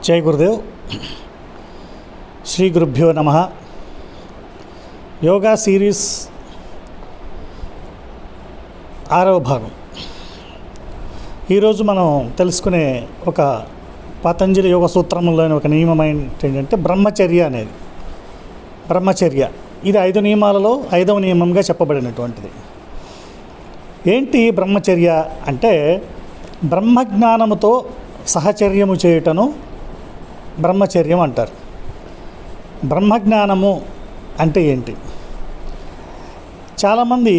జై గురుదేవ్. శ్రీ గురుభ్యో నమః. యోగా సిరీస్ 6వ భాగం. ఈరోజు మనం తెలుసుకునే ఒక పతంజలి యోగ సూత్రంలోని ఒక నియమం ఏంటంటే బ్రహ్మచర్య అనేది. బ్రహ్మచర్య ఇది 5 నియమాలలో 5వ నియమంగా చెప్పబడినటువంటిది. ఏంటి బ్రహ్మచర్య అంటే బ్రహ్మజ్ఞానముతో సహచర్యము చేయుటను బ్రహ్మచర్యం అంటారు. బ్రహ్మజ్ఞానము అంటే ఏంటి? చాలామంది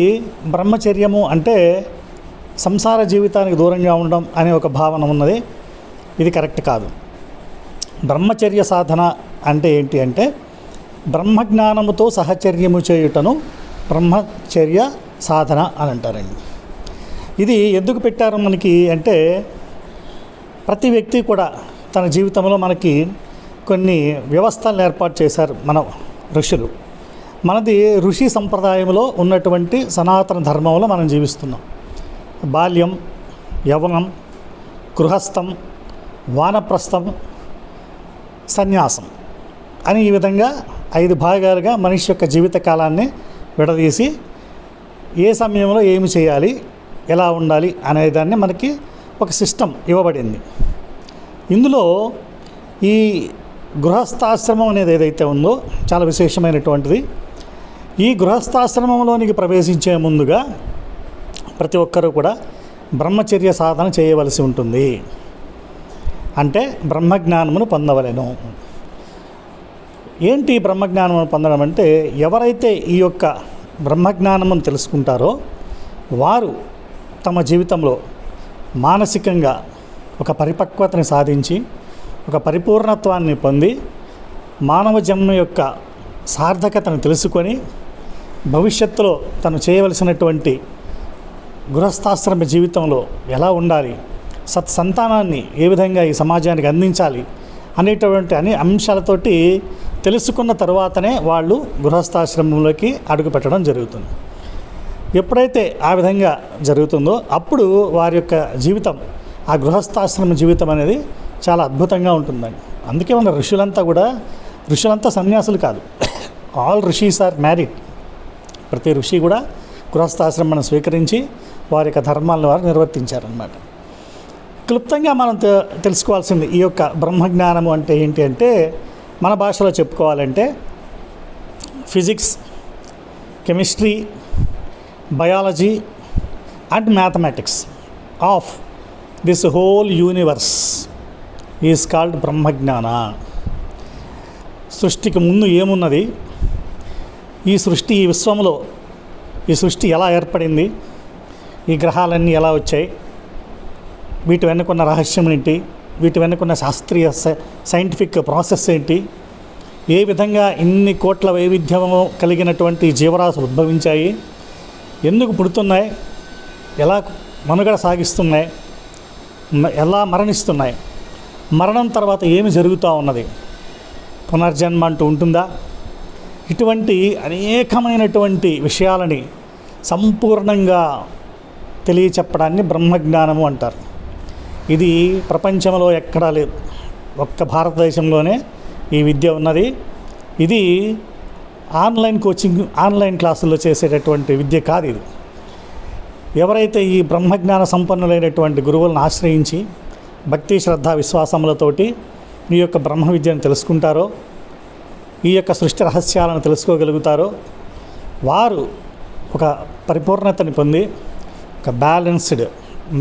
బ్రహ్మచర్యము అంటే సంసార జీవితానికి దూరంగా ఉండడం అనే ఒక భావన ఉన్నది. ఇది కరెక్ట్ కాదు. బ్రహ్మచర్య సాధన అంటే ఏంటి అంటే బ్రహ్మజ్ఞానముతో సహచర్యము చేయుటను బ్రహ్మచర్య సాధన అని అంటారండి. ఇది ఎందుకు పెట్టారు మనకి అంటే ప్రతి వ్యక్తి కూడా తన జీవితంలో మనకి కొన్ని వ్యవస్థలను ఏర్పాటు చేశారు మన ఋషులు. మనది ఋషి సంప్రదాయంలో ఉన్నటువంటి సనాతన ధర్మంలో మనం జీవిస్తున్నాం. బాల్యం, యవ్వనం, గృహస్థం, వానప్రస్థం, సన్యాసం అని ఈ విధంగా 5 భాగాలుగా మనిషి యొక్క జీవిత కాలాన్ని విడదీసి ఏ సమయంలో ఏమి చేయాలి, ఎలా ఉండాలి అనేదాన్ని మనకి ఒక సిస్టమ్ ఇవ్వబడింది. ఇందులో ఈ గృహస్థాశ్రమం అనేది ఏదైతే ఉందో చాలా విశేషమైనటువంటిది. ఈ గృహస్థాశ్రమంలోనికి ప్రవేశించే ముందుగా ప్రతి ఒక్కరూ కూడా బ్రహ్మచర్య సాధన చేయవలసి ఉంటుంది. అంటే బ్రహ్మజ్ఞానమును పొందవలెను. ఏంటి బ్రహ్మజ్ఞానమును పొందడం అంటే ఎవరైతే ఈ యొక్క బ్రహ్మజ్ఞానమును తెలుసుకుంటారో వారు తమ జీవితంలో మానసికంగా ఒక పరిపక్వతని సాధించి ఒక పరిపూర్ణత్వాన్ని పొంది మానవ జన్మ యొక్క సార్థకతను తెలుసుకొని భవిష్యత్తులో తను చేయవలసినటువంటి గృహస్థాశ్రమ జీవితంలో ఎలా ఉండాలి, సత్సంతానాన్ని ఏ విధంగా ఈ సమాజానికి అందించాలి అనేటువంటి అన్ని అంశాలతోటి తెలుసుకున్న తరువాతనే వాళ్ళు గృహస్థాశ్రమంలోకి అడుగు పెట్టడం జరుగుతుంది. ఎప్పుడైతే ఆ విధంగా జరుగుతుందో అప్పుడు వారి యొక్క జీవితం, ఆ గృహస్థాశ్రమ జీవితం అనేది చాలా అద్భుతంగా ఉంటుందండి. అందుకే మన ఋషులంతా సన్యాసులు కాదు. All rishis are married. ప్రతి ఋషి కూడా గృహస్థాశ్రమాన్ని స్వీకరించి వారి యొక్క ధర్మాలను వారు నిర్వర్తించారన్నమాట. క్లుప్తంగా మనం తెలుసుకోవాల్సింది ఈ యొక్క బ్రహ్మజ్ఞానము అంటే ఏంటి అంటే మన భాషలో చెప్పుకోవాలంటే physics, chemistry, biology and mathematics of this whole universe is called బ్రహ్మజ్ఞాన. సృష్టికి ముందు ఏమున్నది, ఈ విశ్వంలో ఈ సృష్టి ఎలా ఏర్పడింది, ఈ గ్రహాలన్నీ ఎలా వచ్చాయి, వీటి వెనుకున్న రహస్యం ఏంటి, వీటి వెనుకున్న శాస్త్రీయ సైంటిఫిక్ ప్రాసెస్ ఏంటి, ఏ విధంగా ఇన్ని కోట్ల వైవిధ్యము కలిగినటువంటి జీవరాశులు ఉద్భవించాయి, ఎందుకు పుడుతున్నాయి, ఎలా మనుగడ సాగిస్తున్నాయి, ఎలా మరణిస్తున్నాయి, మరణం తర్వాత ఏమి జరుగుతూ ఉన్నది, పునర్జన్మ అంటూ ఉంటుందా, ఇటువంటి అనేకమైనటువంటి విషయాలని సంపూర్ణంగా తెలియచెప్పడాన్ని బ్రహ్మజ్ఞానము అంటారు. ఇది ప్రపంచంలో ఎక్కడా లేదు, ఒక్క భారతదేశంలోనే ఈ విద్య ఉన్నది. ఇది ఆన్లైన్ క్లాసుల్లో చేసేటటువంటి విద్య కాదు. ఇది ఎవరైతే ఈ బ్రహ్మజ్ఞాన సంపన్నులైనటువంటి గురువులను ఆశ్రయించి భక్తి, శ్రద్ధ, విశ్వాసములతోటి ఈ యొక్క బ్రహ్మ విద్యను తెలుసుకుంటారో, ఈ యొక్క సృష్టి రహస్యాలను తెలుసుకోగలుగుతారో వారు ఒక పరిపూర్ణతని పొంది ఒక బ్యాలెన్స్డ్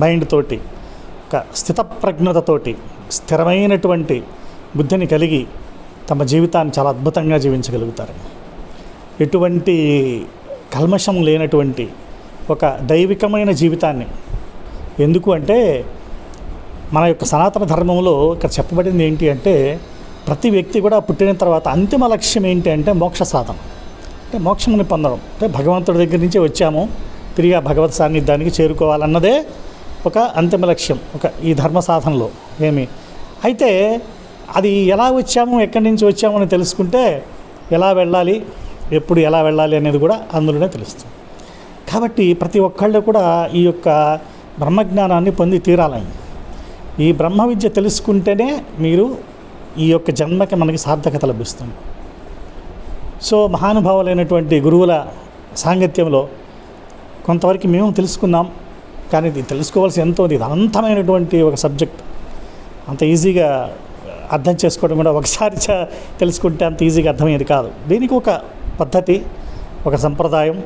మైండ్ తోటి, ఒక స్థితప్రజ్ఞతతోటి, స్థిరమైనటువంటి బుద్ధిని కలిగి తమ జీవితాన్ని చాలా అద్భుతంగా జీవించగలుగుతారు. ఎటువంటి కల్మషం లేనటువంటి ఒక దైవికమైన జీవితాన్ని. ఎందుకు అంటే మన యొక్క సనాతన ధర్మంలో ఇక్కడ చెప్పబడింది ఏంటి అంటే ప్రతి వ్యక్తి కూడా పుట్టిన తర్వాత అంతిమ లక్ష్యం ఏంటి అంటే మోక్ష సాధన, అంటే మోక్షముని పొందడం. అంటే భగవంతుడి దగ్గర నుంచి వచ్చాము, తిరిగి ఆ భగవత్ సాన్నిధ్యానికి చేరుకోవాలన్నదే ఒక అంతిమ లక్ష్యం ఒక ఈ ధర్మ సాధనలో. అయితే అది ఎలా వచ్చాము, ఎక్కడి నుంచి వచ్చాము అని తెలుసుకుంటే ఎలా వెళ్ళాలి, ఎప్పుడు ఎలా వెళ్ళాలి అనేది కూడా అందులోనే తెలుస్తుంది. కాబట్టి ప్రతి ఒక్కళ్ళు కూడా ఈ యొక్క బ్రహ్మజ్ఞానాన్ని పొంది తీరాలని. ఈ బ్రహ్మ విద్య తెలుసుకుంటేనే మీరు ఈ యొక్క జన్మకి మనకి సార్థకత లభిస్తుంది. సో మహానుభావులైనటువంటి గురువుల సాంగత్యంలో కొంతవరకు మేము తెలుసుకున్నాం. కానీ ఇది తెలుసుకోవాల్సి ఎంతో, ఇది అనంతమైనటువంటి ఒక సబ్జెక్ట్. అంత ఈజీగా అర్థం చేసుకోవడం కూడా ఒకసారి తెలుసుకుంటే అంత ఈజీగా అర్థమయ్యేది కాదు. దీనికి ఒక పద్ధతి, ఒక సంప్రదాయం,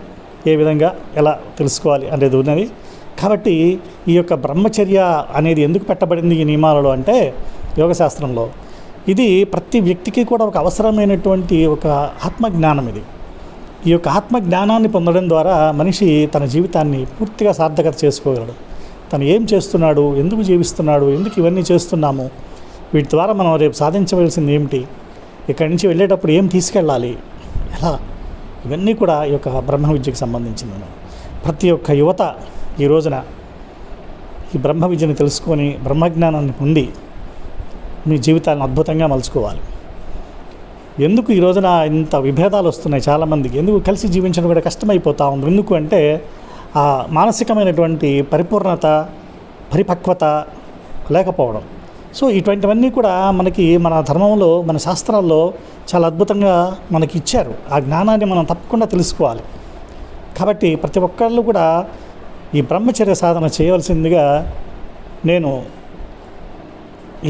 ఏ విధంగా ఎలా తెలుసుకోవాలి అనేది ఉన్నది. కాబట్టి ఈ యొక్క బ్రహ్మచర్య అనేది ఎందుకు పెట్టబడింది ఈ నియమాలలో అంటే, యోగశాస్త్రంలో ఇది ప్రతి వ్యక్తికి కూడా ఒక అవసరమైనటువంటి ఒక ఆత్మజ్ఞానం. ఇది ఈ యొక్క ఆత్మజ్ఞానాన్ని పొందడం ద్వారా మనిషి తన జీవితాన్ని పూర్తిగా సార్థకత చేసుకోగలడు. తను ఏం చేస్తున్నాడు, ఎందుకు జీవిస్తున్నాడు, ఎందుకు ఇవన్నీ చేస్తున్నాము, వీటి ద్వారా మనం రేపు సాధించవలసింది ఏమిటి, ఇక్కడి నుంచి వెళ్ళేటప్పుడు ఏం తీసుకెళ్ళాలి, ఎలా, ఇవన్నీ కూడా ఈ యొక్క బ్రహ్మ విద్యకు సంబంధించింది. ప్రతి ఒక్క యువత ఈ రోజున ఈ బ్రహ్మ విద్యను తెలుసుకొని బ్రహ్మజ్ఞానాన్ని పొంది మీ జీవితాలను అద్భుతంగా మలుచుకోవాలి. ఎందుకు ఈ రోజున ఇంత విభేదాలు వస్తున్నాయి చాలామందికి, ఎందుకు కలిసి జీవించడం కూడా కష్టమైపోతూ ఉంది. ఎందుకు అంటే ఆ మానసికమైనటువంటి పరిపూర్ణత, పరిపక్వత లేకపోవడం. సో ఇటువంటివన్నీ కూడా మనకి మన ధర్మంలో, మన శాస్త్రాల్లో చాలా అద్భుతంగా మనకి ఇచ్చారు. ఆ జ్ఞానాన్ని మనం తప్పకుండా తెలుసుకోవాలి. కాబట్టి ప్రతి ఒక్కళ్ళు కూడా ఈ బ్రహ్మచర్య సాధన చేయవలసిందిగా నేను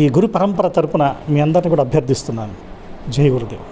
ఈ గురు పరంపర తరపున మీ అందరిని కూడా అభ్యర్థిస్తున్నాను. జై గురుదేవ్.